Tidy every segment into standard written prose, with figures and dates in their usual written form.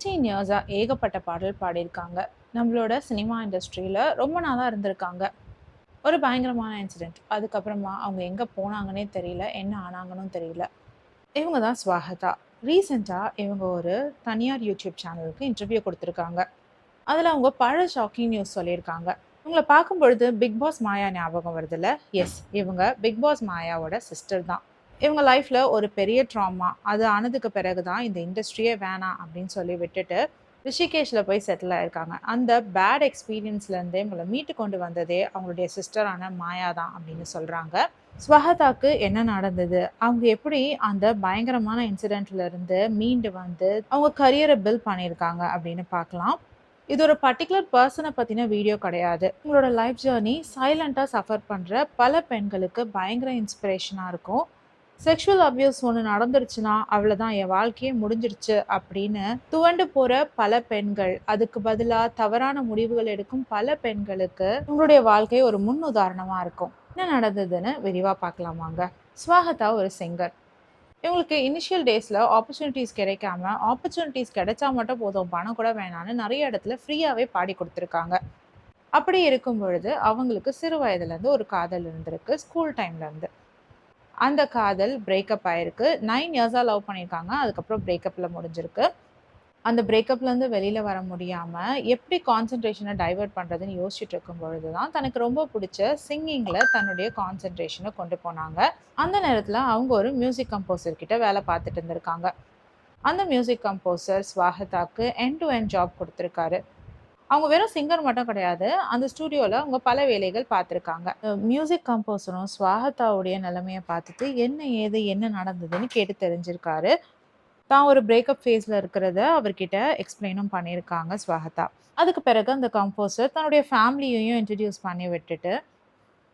15 இயர்ஸா ஏகப்பட்ட பாடல் பாடியிருக்காங்க. நம்மளோட சினிமா இண்டஸ்ட்ரியில ரொம்ப நாளா இருந்திருக்காங்க. ஒரு பயங்கரமான இன்சிடென்ட். அதுக்கப்புறமா அவங்க எங்க போனாங்கன்னே தெரியல. என்ன ஆனாங்கன்னும் தெரியல. இவங்க தான் ஸ்வாகதா. ரீசென்ட்டா இவங்க ஒரு தனியார் யூடியூப் சேனலுக்கு இன்டர்வியூ குடுத்துருக்காங்க. அதுல அவங்க பல ஷாக்கிங் நியூஸ் சொல்லியிருக்காங்க. இவங்கள பார்க்கும்பொழுது பிக் பாஸ் மாயா ஞாபகம் வருதுல்ல? எஸ். இவங்க பிக் பாஸ் மாயாவோட சிஸ்டர் தான். இவங்க லைஃப்ல ஒரு பெரிய ட்ராமா. அது ஆனதுக்கு பிறகு தான் இந்த இண்டஸ்ட்ரியே வேணாம் அப்படின்னு சொல்லி விட்டுட்டு, ரிஷிகேஷ்ல போய் செட்டில் ஆயிருக்காங்க. அந்த பேட் எக்ஸ்பீரியன்ஸ்லேருந்தே இவங்கள மீட்டு கொண்டு வந்ததே அவங்களுடைய சிஸ்டரான மாயா தான் அப்படின்னு சொல்றாங்க. ஸ்வஹதாக்கு என்ன நடந்தது? அவங்க எப்படி அந்த பயங்கரமான இன்சிடென்ட்ல இருந்து மீண்டு வந்து அவங்க கரியரை பில்ட் பண்ணியிருக்காங்க அப்படின்னு பார்க்கலாம். இது ஒரு பர்ட்டிகுலர் பர்சன பத்தின வீடியோ கிடையாது. உங்களோட லைஃப் ஜர்னி சைலன்ட்டா சஃபர் பண்ற பல பெண்களுக்கு பயங்கர இன்ஸ்பிரேஷனா இருக்கும். செக்ஷுவல் அபியூஸ் ஒண்ணு நடந்துருச்சுன்னா, அவ்வளதான் என் வாழ்க்கையே முடிஞ்சிருச்சு அப்படின்னு துவண்டு போற பல பெண்கள், அதுக்கு பதிலா தவறான முடிவுகள் எடுக்கும் பல பெண்களுக்கு உங்களுடைய வாழ்க்கை ஒரு முன் உதாரணமா இருக்கும். என்ன நடந்ததுன்னு விரிவா பார்க்கலாம் வாங்க. ஸ்வாகதா ஒரு சிங்கர். இவங்களுக்கு இனிஷியல் டேஸ்ல ஆப்பர்ச்சுனிட்டீஸ் கிடைக்காம, ஆப்பர்ச்சுனிட்டீஸ் கிடைச்சா மட்டும் போதும், பணம் கூட வேணான்னு நெறைய இடத்துல ஃப்ரீயாவே பாடி குடுத்துருக்காங்க. அப்படி இருக்கும் பொழுது, அவங்களுக்கு சிறு வயதிலேருந்து ஒரு காதல் இருந்திருக்கு, ஸ்கூல் டைம்லேருந்து. அந்த காதல் பிரேக்கப் ஆயிருக்கு. 9 இயர்ஸா லவ் பண்ணியிருக்காங்க. அதுக்கப்புறம் பிரேக்கப்ல முடிஞ்சிருக்கு. அந்த பிரேக்கப்லேருந்து வெளியில வர முடியாம, எப்படி கான்சன்ட்ரேஷன டைவர்ட் பண்றதுன்னு யோசிச்சுட்டு இருக்கும் பொழுது தான், தனக்கு ரொம்ப புடிச்ச சிங்கிங்ல தன்னுடைய கான்சன்ட்ரேஷன கொண்டு போனாங்க. அந்த நேரத்துல அவங்க ஒரு மியூசிக் கம்போசர் கிட்ட வேல பார்த்துட்டு இருந்திருக்காங்க. அந்த மியூசிக் கம்போசர் ஸ்வாகதாக்கு எண்ட் டு எண்ட் ஜாப் குடுத்துருக்காரு. அவங்க வெறும் சிங்கர் மட்டும் கிடையாது. அந்த ஸ்டுடியோல அவங்க பல வேலைகள் பார்த்துருக்காங்க. மியூசிக் கம்போஸரும் ஸ்வாகதாவுடைய நிலைமைய பார்த்துட்டு, என்ன ஏது என்ன நடந்ததுன்னு கேட்டு தெரிஞ்சிருக்காரு. தான் ஒரு பிரேக்கப் ஃபேஸ்ல இருக்கிறத அவர்கிட்ட எக்ஸ்ப்ளைனும் பண்ணியிருக்காங்க ஸ்வாகதா. அதுக்கு பிறகு அந்த கம்போசர் தன்னுடைய ஃபேமிலியையும் இன்ட்ரோடியூஸ் பண்ணி விட்டுட்டு,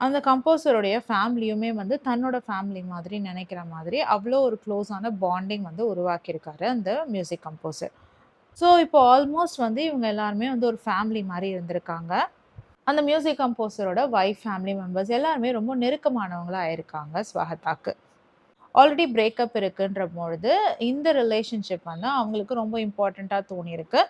அந்த கம்போசருடைய ஃபேமிலியுமே வந்து தன்னோட ஃபேமிலி மாதிரி நினைக்கிற மாதிரி, அவ்ளோ ஒரு க்ளோஸான பாண்டிங் வந்து உருவாக்கியிருக்காரு அந்த மியூசிக் கம்போசர். ஸோ, இப்போ ஆல்மோஸ்ட் வந்து இவங்க எல்லாருமே வந்து ஒரு ஃபேமிலி மாரி இருந்திருக்காங்க. அந்த மியூசிக் கம்போசரோட வைஃப், ஃபேமிலி மெம்பர்ஸ் எல்லாருமே ரொம்ப நெருக்கமானவங்களா ஆயிருக்காங்க ஸ்வாகதாக்கு. ஆல்ரெடி பிரேக்கப் இருக்குன்றபொழுது, இந்த ரிலேஷன்ஷிப் வந்து அவங்களுக்கு ரொம்ப இம்பார்ட்டன்ட்டா தோணியிருக்கு.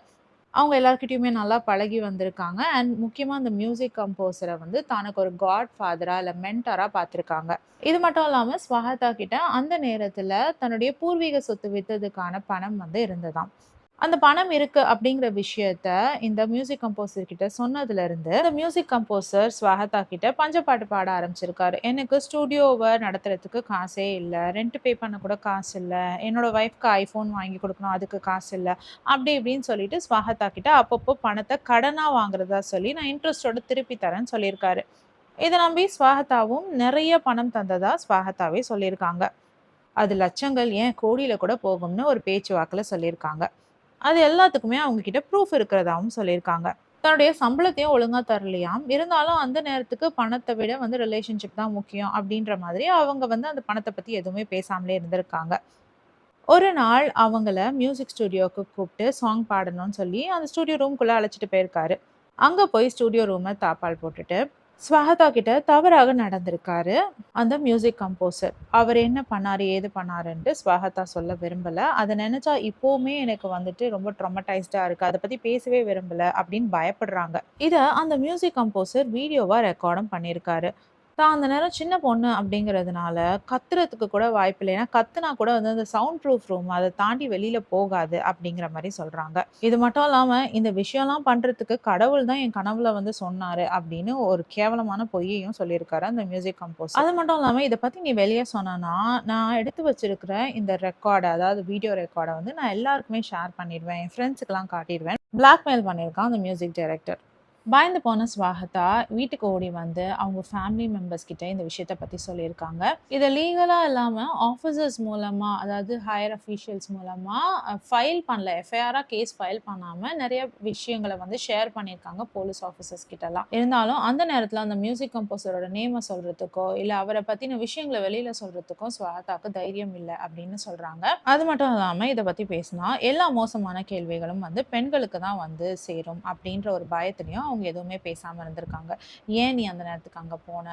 அவங்க எல்லார்கிட்டயுமே நல்லா பழகி வந்திருக்காங்க. அண்ட் முக்கியமா அந்த மியூசிக் கம்போசர வந்து தனக்கு ஒரு காட் ஃபாதரா இல்ல மென்டாரா பார்த்துருக்காங்க. இது மட்டும் இல்லாம ஸ்வஹதா கிட்ட அந்த நேரத்துல தன்னுடைய பூர்வீக சொத்து வித்ததுக்கான பணம் வந்து இருந்ததாம். அந்த பணம் இருக்கு அப்படிங்கிற விஷயத்த இந்த மியூசிக் கம்போசர் கிட்ட சொன்னதுலருந்து, அந்த மியூசிக் கம்போசர் ஸ்வஹதா கிட்ட பஞ்சப்பாட்டு பாட ஆரம்பிச்சிருக்காரு. எனக்கு ஸ்டுடியோவ நடத்துறதுக்கு காசே இல்ல. ரெண்ட் பே பண்ண கூட காசு இல்ல. என்னோட ஒய்ஃப்க்கு ஐஃபோன் வாங்கி குடுக்கணும். அதுக்கு காசு இல்ல. அப்படி இப்படின்னு சொல்லிட்டு ஸ்வஹதா கிட்ட அப்பப்போ பணத்த கடனா வாங்குறதா சொல்லி, நான் இன்ட்ரெஸ்ட்டோட திருப்பி தரேன்னு சொல்லியிருக்காரு. இத நம்பி ஸ்வாகதாவும் நெறைய பணம் தந்ததா ஸ்வாகதாவே சொல்லியிருக்காங்க. அது லட்சங்கள் ஏன் கோடியில கூட போகும்னு ஒரு பேச்சுவாக்குல சொல்லியிருக்காங்க. அது எல்லாத்துக்குமே அவங்க கிட்ட ப்ரூஃப் இருக்கிறதாவும் சொல்லியிருக்காங்க. தன்னுடைய சம்பளத்தையும் ஒழுங்கா தரலையாம். இருந்தாலும் அந்த நேரத்துக்கு பணத்த விட வந்து ரிலேஷன்ஷிப் தான் முக்கியம் அப்படின்ற மாதிரி அவங்க வந்து அந்த பணத்த பத்தி எதுவுமே பேசாமலே இருந்திருக்காங்க. ஒரு நாள் அவங்கள மியூசிக் ஸ்டுடியோவுக்கு கூப்ட்டு சாங் பாடணும்னு சொல்லி அந்த ஸ்டுடியோ ரூம்குள்ள அழைச்சிட்டு போயிருக்காரு. அங்க போய் ஸ்டுடியோ ரூம தாப்பாள் போட்டுட்டு, ஸ்வஹதா கிட்ட தவறாக நடந்திருக்காரு அந்த மியூசிக் கம்போசர். அவர் என்ன பண்ணாரு, ஏது பண்ணாருன்ட்டு ஸ்வஹதா சொல்ல விரும்பல. அத நெனச்சா இப்பவுமே எனக்கு வந்துட்டு ரொம்ப ட்ராமடைஸ்டா இருக்கு. அத பத்தி பேசவே விரும்பல அப்படின்னு பயப்படுறாங்க. இத அந்த மியூசிக் கம்போசர் வீடியோவா ரெக்கார்டும் பண்ணியிருக்காரு. தான் அந்த நேரம் சின்ன பொண்ணு அப்படிங்கிறதுனால, கத்துறதுக்கு கூட வாய்ப்பில்ல. ஏன்னா கத்துனா கூட வந்து அந்த சவுண்ட் ப்ரூஃப் ரூம் அத தாண்டி வெளியில போகாது அப்படிங்கிற மாரி சொல்றாங்க. இது மட்டும் இல்லாம, இந்த விஷயம்லாம் பண்றதுக்கு கடவுள் தான் என் கனவுல வந்து சொன்னாரு அப்படின்னு ஒரு கேவலமான பொய்யையும் சொல்லியிருக்காரு அந்த மியூசிக் கம்போசர். அது மட்டும் இல்லாம, இத பத்தி நீ வெளிய சொன்னனா, நான் எடுத்து வச்சிருக்கிற இந்த ரெக்கார்ட அதாவது வீடியோ ரெக்கார்ட வந்து நான் எல்லாருக்குமே ஷேர் பண்ணிடுவேன். என் ஃப்ரெண்ட்ஸ்க்குலாம் காட்டிடுவேன். பிளாக்மெயில் பண்ணியிருக்கான் அந்த மியூசிக் டைரக்டர். பயந்து போன ஸ்வாகதா வீட்டுக்கு ஓடி வந்து அவங்க ஃபேமிலி மெம்பர்ஸ் கிட்ட இந்த விஷயத்த பத்தி சொல்லியிருக்காங்க. இத லீகலா இல்லாம ஆஃபீசர்ஸ் மூலமா, அதாவது ஹையர் அஃபிஷியல்ஸ் மூலமா ஃபைல் பண்ணல. எஃப்ஐஆரா கேஸ் ஃபைல் பண்ணாம நெறைய விஷயங்கள வந்து ஷேர் பண்ணியிருக்காங்க போலீஸ் ஆஃபீசர்ஸ் கிட்டலாம். இருந்தாலும் அந்த நேரத்துல அந்த மியூசிக் கம்போசரோட நேம சொல்றதுக்கோ, இல்ல அவர பத்தின விஷயங்கள வெளியில சொல்றதுக்கோ ஸ்வாகதாக்கு தைரியம் இல்ல அப்படின்னு சொல்றாங்க. அது மட்டும் இல்லாம இத பத்தி பேசினா எல்லா மோசமான கேள்விகளும் வந்து பெண்களுக்கு தான் வந்து சேரும் அப்படின்ற ஒரு பயத்திலயும் அவங்க எதுவுமே பேசாம இருந்திருக்காங்க. ஏன் நீ அந்த நேரத்துக்கு அங்க போன?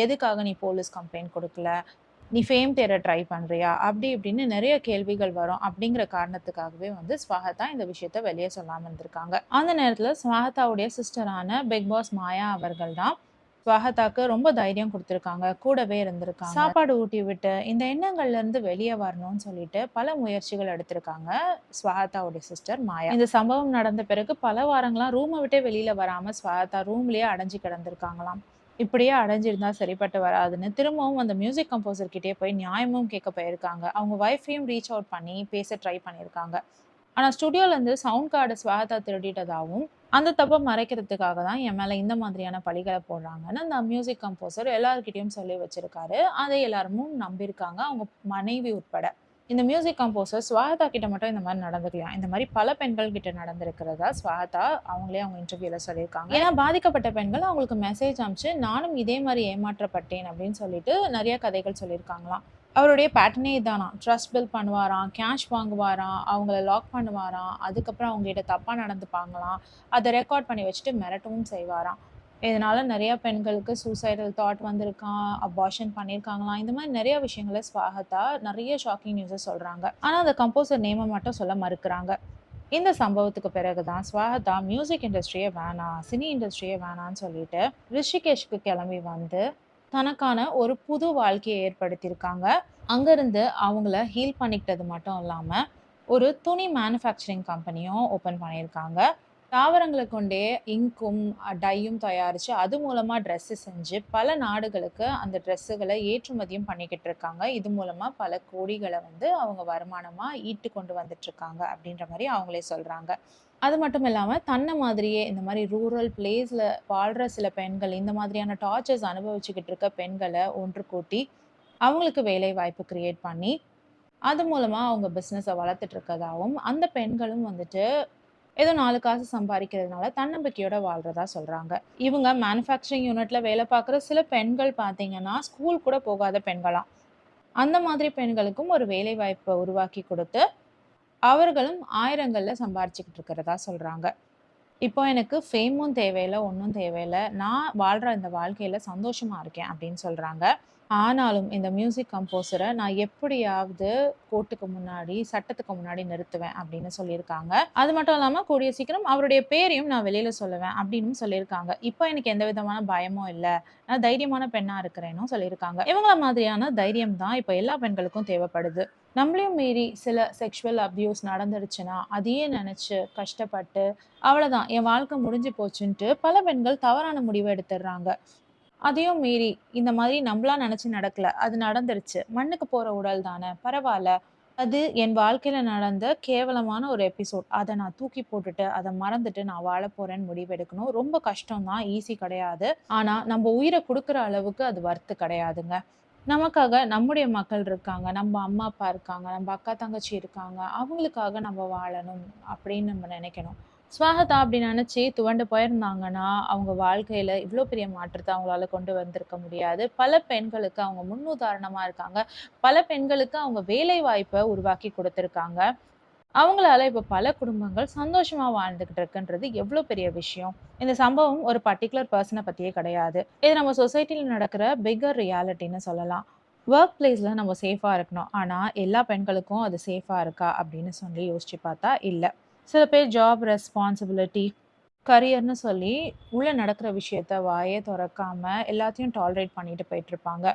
எதுக்காக நீ போலீஸ் கம்ப்ளைண்ட் குடுக்கல? நீ ஃபேம் தேட ட்ரை பண்றியா? அப்படி இப்படின்னு நெறைய கேள்விகள் வரும். அப்படிங்கிற காரணத்துக்காகவே வந்து ஸ்வாகதா இந்த விஷயத்த வெளிய சொல்லாம இருந்திருக்காங்க. அந்த நேரத்துல ஸ்வாகதாவுடைய சிஸ்டரான பிக் பாஸ் மாயா அவர்கள் தான் ஸ்வாகதாக்கு ரொம்ப தைரியம் குடுத்திருக்காங்க. கூடவே இருந்திருக்காங்க. சாப்பாடு ஊட்டி விட்டு, இந்த எண்ணங்கள்ல இருந்து வெளிய வரணும்னு சொல்லிட்டு பல முயற்சிகள் எடுத்திருக்காங்க ஸ்வாகதாவுடைய சிஸ்டர் மாயா. இந்த சம்பவம் நடந்த பிறகு பல வாரங்களா ரூம விட்டே வெளியில வராம ஸ்வாகதா ரூம்லயே அடைஞ்சு கிடந்திருக்காங்களாம். இப்படியே அடைஞ்சிருந்தா சரிப்பட்டு வராதுன்னு திரும்பவும் அந்த மியூசிக் கம்போசர் கிட்டயே போய் நியாயமும் கேட்க போயிருக்காங்க. அவங்க வைஃபையும் ரீச் அவுட் பண்ணி பேச ட்ரை பண்ணியிருக்காங்க. ஆனா ஸ்டுடியோலேருந்து சவுண்ட் கார்ட ஸ்வாகதா திருடிட்டதாவும், அந்த தப்ப மறைக்கிறதுக்காக தான் என் மேல இந்த மாதிரியான பழிகள போடுறாங்கன்னு அந்த மியூசிக் கம்போசர் எல்லார்கிட்டயும் சொல்லி வச்சிருக்காரு. அதை எல்லாருமும் நம்பியிருக்காங்க. அவங்க மனைவி உட்பட. இந்த மியூசிக் கம்போசர் ஸ்வாகதா கிட்ட மட்டும் இந்த மாரி நடந்துக்கலையாம். இந்த மாரி பல பெண்கள் கிட்ட நடந்திருக்கிறதா ஸ்வாகதா அவங்களே அவங்க இன்டர்வியூல சொல்லியிருக்காங்க. ஏன்னா பாதிக்கப்பட்ட பெண்கள் அவங்களுக்கு மெசேஜ் அனுப்பிச்சு, "நானும் இதே மாரி ஏமாற்றப்பட்டேன்" அப்படின்னு சொல்லிட்டு நெறைய கதைகள் சொல்லியிருக்காங்களாம். அவருடைய பேட்டர்னே இதானாம். ட்ரஸ்ட் பில்ட் பண்ணுவாராம், கேஷ் வாங்குவாராம், அவங்கள லாக் பண்ணுவாராம். அதுக்கப்புறம் அவங்ககிட்ட தப்பா நடந்துப்பாங்களாம். அத ரெக்கார்ட் பண்ணி வச்சுட்டு மிரட்டவும் செய்வாராம். இதனால நெறைய பெண்களுக்கு சூசைடல் தாட் வந்திருக்காம், அபார்ஷன் பண்ணியிருக்காங்களாம். இந்த மாரி நெறைய விஷயங்கள ஸ்வாகதா நெறைய ஷாக்கிங் நியூஸ சொல்றாங்க. ஆனா அந்த கம்போசர் நேம மட்டும் சொல்ல மறுக்கிறாங்க. இந்த சம்பவத்துக்கு பிறகு தான் ஸ்வாகதா மியூசிக் இண்டஸ்ட்ரியே வேணாம், சினி இண்டஸ்ட்ரியே வேணான்னு சொல்லிட்டு ரிஷிகேஷ்க்கு கிளம்பி வந்து, தனக்கான ஒரு புது வாழ்க்கைய ஏற்படுத்தியிருக்காங்க. அங்கருந்து அவங்கள ஹீல் பண்ணிக்கிட்டது மட்டும் இல்லாம, ஒரு துணி மேனுஃபேக்சரிங் கம்பெனியும் ஓப்பன் பண்ணியிருக்காங்க. தாவரங்கள கொண்டே இங்க்கும், டையும் தயாரிச்சு, அது மூலமா ட்ரெஸ்ஸு செஞ்சு, பல நாடுகளுக்கு அந்த ட்ரெஸ்ஸுகள ஏற்றுமதியும் பண்ணிக்கிட்டு இருக்காங்க. இது மூலமா பல கோடிகள வந்து அவங்க வருமானமா ஈட்டு கொண்டு வந்துட்டுருக்காங்க, அப்படின்ற மாரி அவங்களே சொல்றாங்க. அது மட்டும் இல்லாம, தன்ன மாதிரியே இந்த மாரி ரூரல் பிளேஸ்ல வாழ்ற சில பெண்கள், இந்த மாதிரியான டார்ச்சர்ஸ் அனுபவிச்சுக்கிட்டு இருக்க பெண்கள ஒன்று கூட்டி, அவங்களுக்கு வேலை வாய்ப்பு கிரியேட் பண்ணி, அது மூலமா அவங்க பிசினஸ வளர்த்துட்டு இருக்கதாவும், அந்த பெண்களும் வந்துட்டு ஏதோ 4 காசு சம்பாரிக்கிறதுனால தன்னம்பிக்கையோட வாழ்றதா சொல்றாங்க. இவங்க மேனுஃபேக்சரிங் யூனிட்ல வேலை பார்க்குற சில பெண்கள் பார்த்தீங்கன்னா, ஸ்கூல் கூட போகாத பெண்களாம். அந்த மாதிரி பெண்களுக்கும் ஒரு வேலை வாய்ப்ப உருவாக்கி குடுத்து, அவர்களும் ஆயிரங்கள்ல சம்பாரிச்சுக்கிட்டு இருக்கிறதா சொல்றாங்க. இப்போ எனக்கு ஃபேமும் தேவையில்ல, ஒண்ணும் தேவையில்ல. நான் வாழ்ற இந்த வாழ்க்கையில சந்தோஷமா இருக்கேன் அப்படின்னு சொல்றாங்க. ஆனாலும் இந்த மியூசிக் கம்போஸர நான் எப்படியாவது கோர்ட்டுக்கு முன்னாடி, சட்டத்துக்கு முன்னாடி நிறுத்துவேன் அப்படின்னு சொல்லியிருக்காங்க. அது மட்டும் இல்லாம கூடிய சீக்கிரம் அவருடைய பேரையும் நான் வெளியில சொல்லுவேன் அப்படின்னும் சொல்லியிருக்காங்க. இப்போ எனக்கு எந்த விதமான பயமும் இல்ல. நான் தைரியமான பெண்ணா இருக்கிறேன்னும் சொல்லியிருக்காங்க. இவங்கள மாதிரியான தைரியம் தான் இப்ப எல்லா பெண்களுக்கும் தேவைப்படுது. நம்மளையும் மீறி சில செக்ஷுவல் அப்யூஸ் நடந்துருச்சுன்னா, அதையே நெனச்சு கஷ்டப்பட்டு, அவ்வளதான் என் வாழ்க்கை முடிஞ்சு போச்சுன்ட்டு பல பெண்கள் தவறான முடிவு எடுத்துடுறாங்க. அதையும் மீறி, இந்த மாதிரி நம்பளா நெனச்சு நடக்கல. அது நடந்துருச்சு. மண்ணுக்கு போற உடல் தான, பரவால்ல. அது என் வாழ்க்கையில நடந்த கேவலமான ஒரு எபிசோட். அத நான் தூக்கி போட்டுட்டு, அத மறந்துட்டு நான் வாழப் போறேன்னு முடிவெடுக்கணும். ரொம்ப கஷ்டம் தான், ஈஸி கிடையாது. ஆனா, நம்ப உயிர குடுக்குற அளவுக்கு அது வொர்த் கிடையாதுங்க. நமக்காக நம்முடைய மக்கள் இருக்காங்க. நம்ம அம்மா, அப்பா இருக்காங்க. நம்ம அக்கா, தங்கச்சி இருக்காங்க. அவங்களுக்காக நம்ம வாழணும் அப்படின்னு நம்ம நெனைக்கணும். ஸ்வாகதா அப்படி நெனச்சு துவண்டு போயிருந்தாங்கன்னா, அவங்க வாழ்க்கையில இவ்ளோ பெரிய மாற்றத்த அவங்களால கொண்டு வந்திருக்க முடியாது. பல பெண்களுக்கு அவங்க முன்னுதாரணமா இருக்காங்க. பல பெண்களுக்கு அவங்க வேலை வாய்ப்ப உருவாக்கி குடுத்திருக்காங்க. அவங்களால இப்ப பல குடும்பங்கள் சந்தோஷமா வாழ்ந்துகிட்டு இருக்குன்றது எவ்ளோ பெரிய விஷயம். இந்த சம்பவம் ஒரு பர்ட்டிகுலர் பெர்சன பத்தியே கிடையாது. இது நம்ம சொசைட்டில நடக்கிற பிக்கர் ரியாலிட்டின்னு சொல்லலாம். வொர்க் பிளேஸ்ல நம்ம சேஃபா இருக்கணும். ஆனா, எல்லா பெண்களுக்கும் அது சேஃபா இருக்கா? அப்படின்னு சொல்லி யோசிச்சு பார்த்தா இல்ல. சில பேர் ஜாப் ரெஸ்பான்சிபிலிட்டி, கரியர்ன்னு சொல்லி உள்ள நடக்கிற விஷயத்த வாயே தொறக்காம எல்லாத்தையும் டாலரேட் பண்ணிட்டு போயிட்டுருப்பாங்க.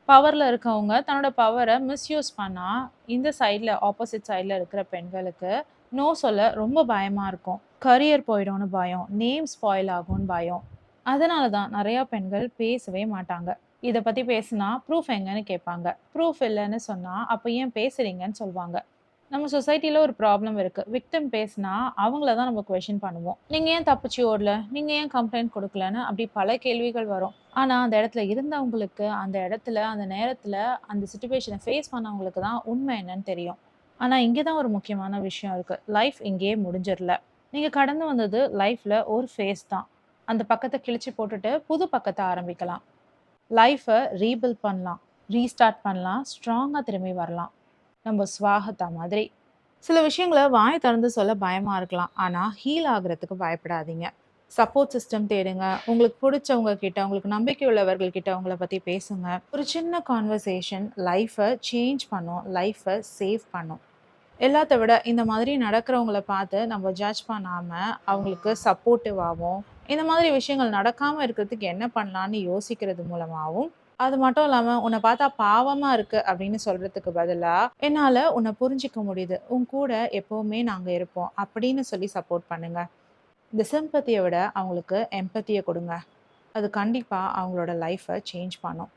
பவர்ல இருக்கவங்க தன்னோட பவர மிஸ்யூஸ் பண்ணா, இந்த சைட்ல ஆப்போசிட் சைட்ல இருக்கிற பெண்களுக்கு நோ சொல்ல ரொம்ப பயமா இருக்கும். கரியர் போயிடும்னு பயம், நேம் ஸ்பாயில் ஆகும்னு பயம். அதனால தான் நெறையா பெண்கள் பேசவே மாட்டாங்க. இத பத்தி பேசுனா ப்ரூஃப் எங்கன்னு கேட்பாங்க. ப்ரூஃப் இல்லன்னு சொன்னா, அப்ப ஏன் பேசுறீங்கன்னு சொல்வாங்க. நம்ம சொசைட்டில ஒரு ப்ராப்ளம் இருக்கு. விக்டிம் பேசினா, அவங்கள தான் நம்ம கொஸ்டின் பண்ணுவோம். "நீங்க ஏன் தப்பிச்சு ஓடல? நீங்க ஏன் கம்ப்ளைண்ட் குடுக்கலன்னு?" அப்படி பல கேள்விகள் வரும். ஆனா, அந்த இடத்துல இருந்தவங்களுக்கு, அந்த இடத்துல, அந்த நேரத்துல, அந்த சிச்சுவேஷன ஃபேஸ் பண்ணவங்களுக்கு தான் உண்மை என்னன்னு தெரியும். ஆனா, இங்க தான் ஒரு முக்கியமான விஷயம் இருக்கு. லைஃப் இங்கேயே முடிஞ்சிரல. நீங்க கடந்து வந்தது லைஃப்ல ஒரு ஃபேஸ் தான். அந்த பக்கத்த கிழிச்சு போட்டுட்டு, புது பக்கத்த ஆரம்பிக்கலாம். லைஃப ரீபில்ட் பண்ணலாம். ரீஸ்டார்ட் பண்ணலாம். ஸ்ட்ராங்கா திரும்பி வரலாம். நம்ம ஸ்வாகத்தா மாதிரி. சில விஷயங்கள வாய திறந்து சொல்ல பயமா இருக்கலாம். ஆனா, ஹீல் ஆகுறதுக்கு பயப்படாதீங்க. சப்போர்ட் சிஸ்டம் தேடுங்க. உங்களுக்கு புடிச்சவங்க கிட்ட, உங்களுக்கு நம்பிக்கை உள்ளவர்கள் கிட்ட உங்கள பத்தி பேசுங்க. ஒரு சின்ன கான்வர்சேஷன் லைஃப சேஞ்ச் பண்ணும். லைஃப சேவ் பண்ணும். எல்லாத்த விட இந்த மாதிரி நடக்கிறவங்கள பார்த்து நம்ம ஜட்ஜ் பண்ணாம, அவங்களுக்கு சப்போர்ட்டிவாவும், இந்த மாதிரி விஷயங்கள் நடக்காம இருக்கிறதுக்கு என்ன பண்ணலான்னு யோசிக்கிறது மூலமாவும், அது மட்டும் இல்லாம, "உன்ன பார்த்தா பாவமா இருக்கு" அப்படின்னு சொல்றதுக்கு பதிலா, "என்னால உன்ன புரிஞ்சுக்க முடியுது. உன் கூட எப்பவுமே நாங்க இருப்போம்" அப்படின்னு சொல்லி சப்போர்ட் பண்ணுங்க. இந்த சிம்பத்திய விட அவங்களுக்கு எம்பத்திய குடுங்க. அது கண்டிப்பா அவங்களோட லைஃப சேஞ்ச் பண்ணும்.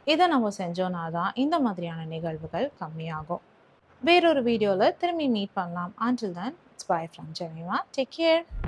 இத நம்ம செஞ்சோம்னா தான் இந்த மாதிரியான நிகழ்வுகள் கம்மியாகும். வேறொரு வீடியோல திரும்பி மீட் பண்ணலாம். Until then, it's bye from Jemima. Take care.